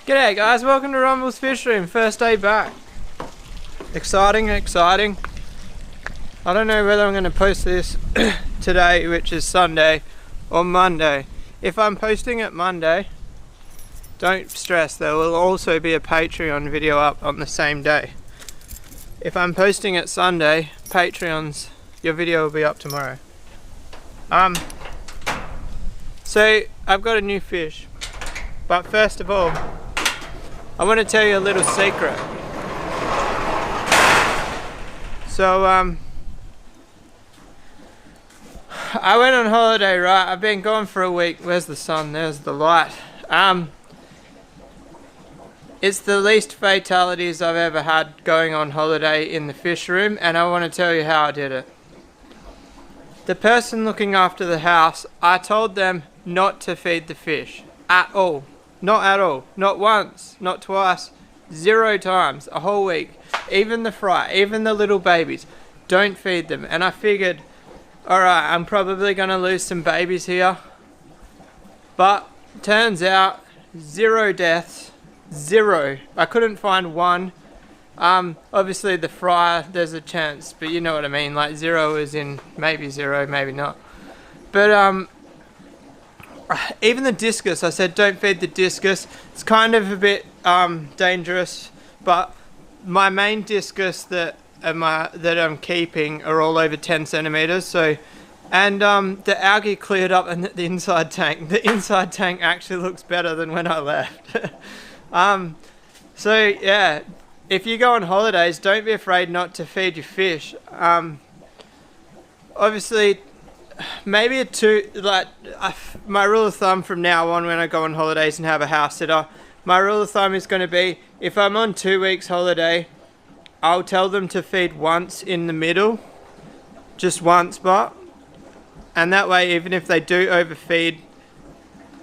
G'day guys, welcome to Rumble's Fish Room, first day back. Exciting. I don't know whether I'm going to post this today, which is Sunday, or Monday. If I'm posting it Monday, don't stress, there will also be a Patreon video up on the same day. If I'm posting it Sunday, your video will be up tomorrow. So I've got a new fish, but first of all, I want to tell you a little secret. So I went on holiday, right? I've been gone for a week. Where's the sun? There's the light. It's the least fatalities I've ever had going on holiday in the fish room, and I want to tell you how I did it. The person looking after the house, I told them not to feed the fish at all. Not at all. Not once, not twice, 0 times, a whole week. Even the fry, even the little babies, don't feed them. And I figured, alright, I'm probably going to lose some babies here. But turns out, 0 deaths, 0. I couldn't find one. Obviously the fry, there's a chance, but you know what I mean. Like 0 is in maybe 0, maybe not. But even the discus, I said don't feed the discus. It's kind of a bit dangerous, but my main discus that I'm keeping are all over 10 centimeters. So, and the algae cleared up in the inside tank. The inside tank actually looks better than when I left. So yeah, if you go on holidays, don't be afraid not to feed your fish. Obviously, maybe my rule of thumb from now on when I go on holidays and have a house sitter, my rule of thumb is going to be, if I'm on 2 weeks holiday, I'll tell them to feed once in the middle, just one spot, and that way even if they do overfeed,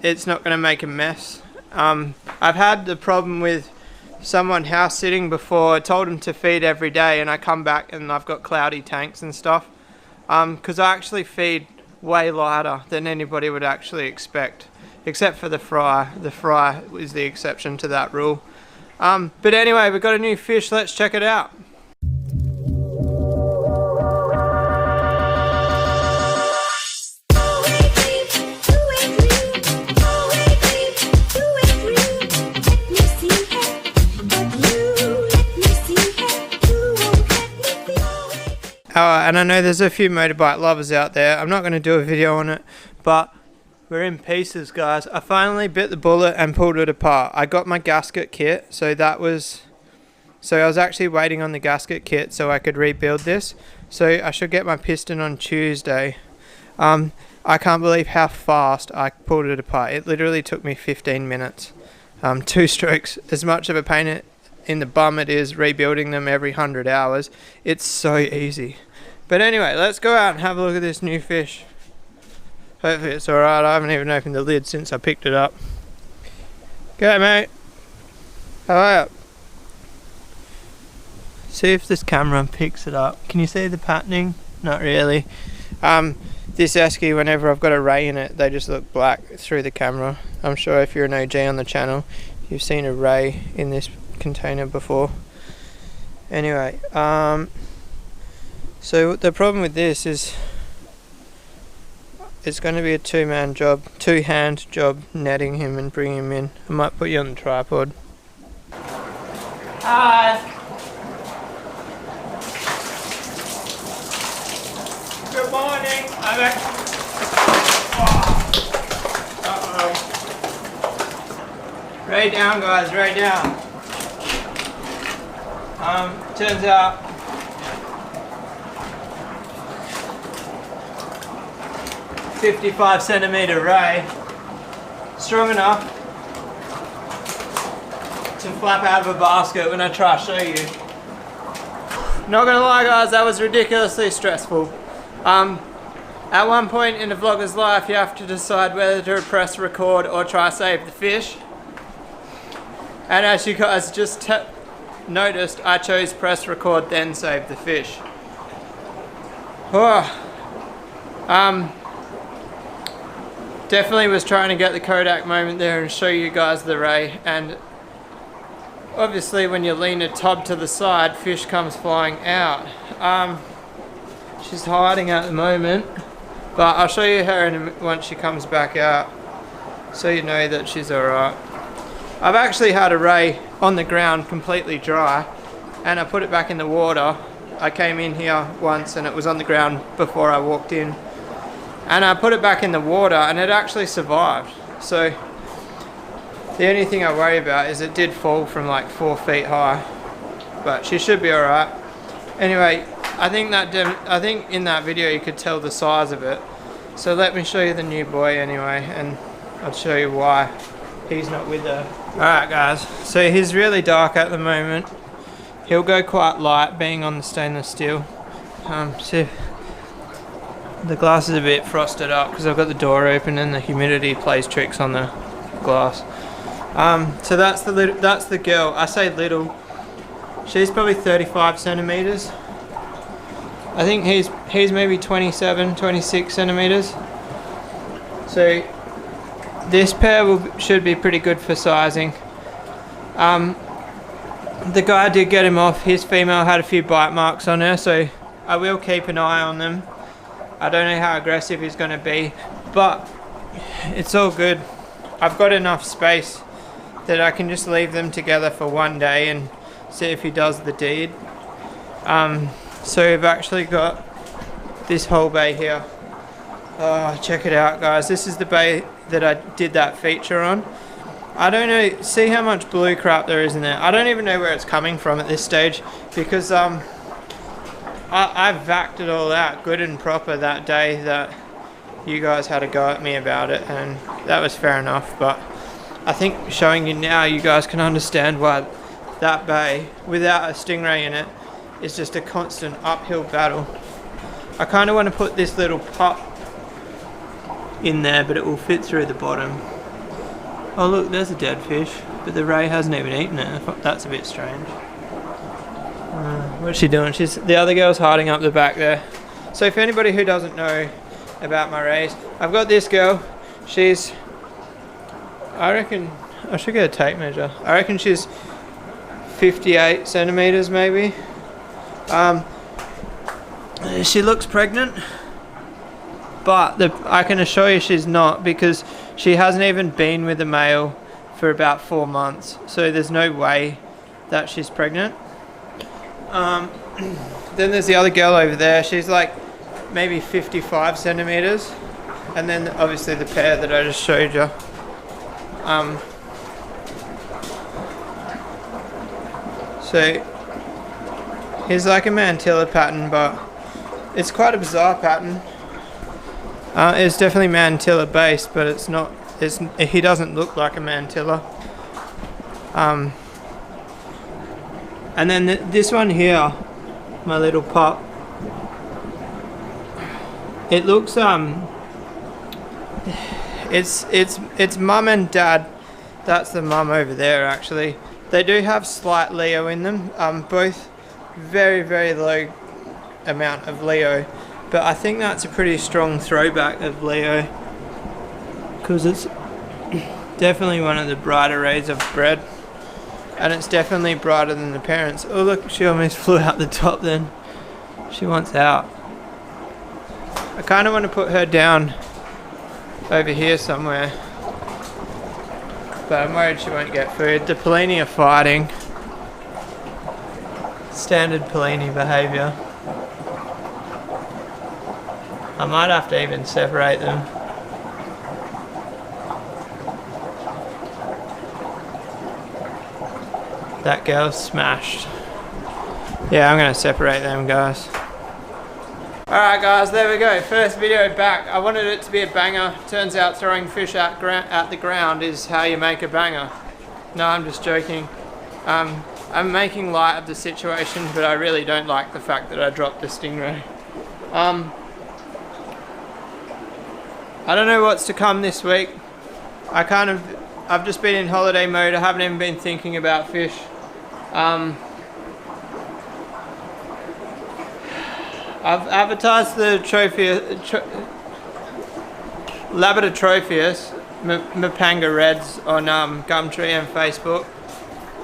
it's not going to make a mess. I've had the problem with someone house sitting before. I told them to feed every day and I come back and I've got cloudy tanks and stuff. Because I actually feed way lighter than anybody would actually expect, except for the fry. The fry is the exception to that rule. But anyway, we've got a new fish. Let's check it out. And I know there's a few motorbike lovers out there. I'm not going to do a video on it, but we're in pieces, guys. I finally bit the bullet and pulled it apart. I got my gasket kit, so I was actually waiting on the gasket kit so I could rebuild this. So I should get my piston on Tuesday. I can't believe how fast I pulled it apart. It literally took me 15 minutes. 2 strokes. As much of a pain in the bum it is rebuilding them every 100 hours. It's so easy. But anyway, let's go out and have a look at this new fish. Hopefully it's alright. I haven't even opened the lid since I picked it up. Go mate. How are you? See if this camera picks it up. Can you see the patterning? Not really. This esky, whenever I've got a ray in it, they just look black through the camera. I'm sure if you're an OG on the channel, you've seen a ray in this container before. Anyway, so the problem with this is it's going to be a 2-man job, 2-hand job netting him and bringing him in. I might put you on the tripod. Hi! Good morning! I'm back. Uh-oh. Right down guys, right down. Turns out .55 centimeter ray, strong enough to flap out of a basket when I try to show you. Not gonna lie guys, that was ridiculously stressful. At one point in a vlogger's life you have to decide whether to press record or try to save the fish. And as you guys just noticed, I chose press record then save the fish. Oh. Definitely was trying to get the Kodak moment there and show you guys the ray, and obviously when you lean a tub to the side, fish comes flying out. She's hiding at the moment, but I'll show you her once she comes back out, so you know that she's alright. I've actually had a ray on the ground completely dry, and I put it back in the water. I came in here once and it was on the ground before I walked in, and I put it back in the water and it actually survived. So the only thing I worry about is it did fall from like 4 feet high, but she should be alright. Anyway, I think in that video you could tell the size of it. So let me show you the new boy anyway, and I'll show you why he's not with her. Alright guys, so he's really dark at the moment. He'll go quite light being on the stainless steel. See, the glass is a bit frosted up because I've got the door open and the humidity plays tricks on the glass. So that's the girl. I say little. She's probably 35 centimeters. I think he's maybe 27, 26 centimeters. So this pair should be pretty good for sizing. The guy did get him off. His female had a few bite marks on her, so I will keep an eye on them. I don't know how aggressive he's going to be, but it's all good. I've got enough space that I can just leave them together for one day and see if he does the deed. So we've actually got this whole bay here. Oh, check it out guys. This is the bay that I did that feature on. I don't know, see how much blue crap there is in there. I don't even know where it's coming from at this stage, because I vacked it all out good and proper that day that you guys had a go at me about it, and that was fair enough. But I think showing you now, you guys can understand why that bay without a stingray in it is just a constant uphill battle. I kind of want to put this little pup in there, but it will fit through the bottom. Oh look, there's a dead fish, but the ray hasn't even eaten it. That's a bit strange. What's she doing? The other girl's hiding up the back there. So for anybody who doesn't know about my rays, I've got this girl. She's, I reckon, I should get a tape measure. I reckon she's 58 centimeters maybe. She looks pregnant, but I can assure you she's not, because she hasn't even been with a male for about 4 months. So there's no way that she's pregnant. Then there's the other girl over there. She's like maybe 55 centimeters. And then obviously the pair that I just showed you. So he's like a mantilla pattern, but it's quite a bizarre pattern. It's definitely mantilla based, but it's not. He doesn't look like a mantilla. And then this one here, my little pup. It looks it's mum and dad. That's the mum over there actually. They do have slight Leo in them. Both very, very low amount of Leo. But I think that's a pretty strong throwback of Leo, because it's definitely one of the brighter rays I've bred, and it's definitely brighter than the parents. Oh look, she almost flew out the top then. She wants out. I kind of want to put her down over here somewhere, but I'm worried she won't get food. The Pellini are fighting. Standard Pellini behaviour. I might have to even separate them. That girl's smashed. Yeah, I'm going to separate them guys. Alright guys, there we go. First video back. I wanted it to be a banger. Turns out throwing fish at the ground is how you make a banger. No, I'm just joking. I'm making light of the situation, but I really don't like the fact that I dropped the stingray. I don't know what's to come this week. I've just been in holiday mode. I haven't even been thinking about fish. I've advertised the Labrador Tropheus Mapanga Reds on Gumtree and Facebook.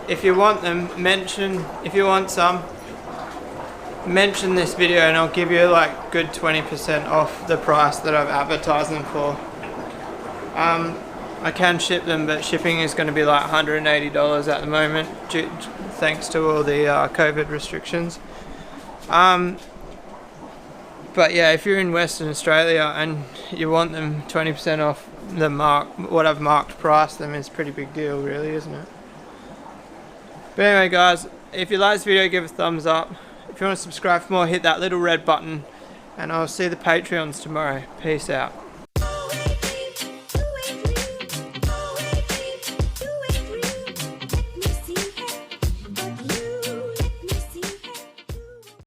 if you want them, if you want some, mention this video and I'll give you like good 20% off the price that I've advertised them for. I can ship them, but shipping is going to be like $180 at the moment, thanks to all the COVID restrictions. But yeah, if you're in Western Australia and you want them 20% off the what I've marked price them, is a pretty big deal really, isn't it? But anyway guys, if you like this video, give it a thumbs up. If you want to subscribe for more, hit that little red button, and I'll see the Patreons tomorrow. Peace out.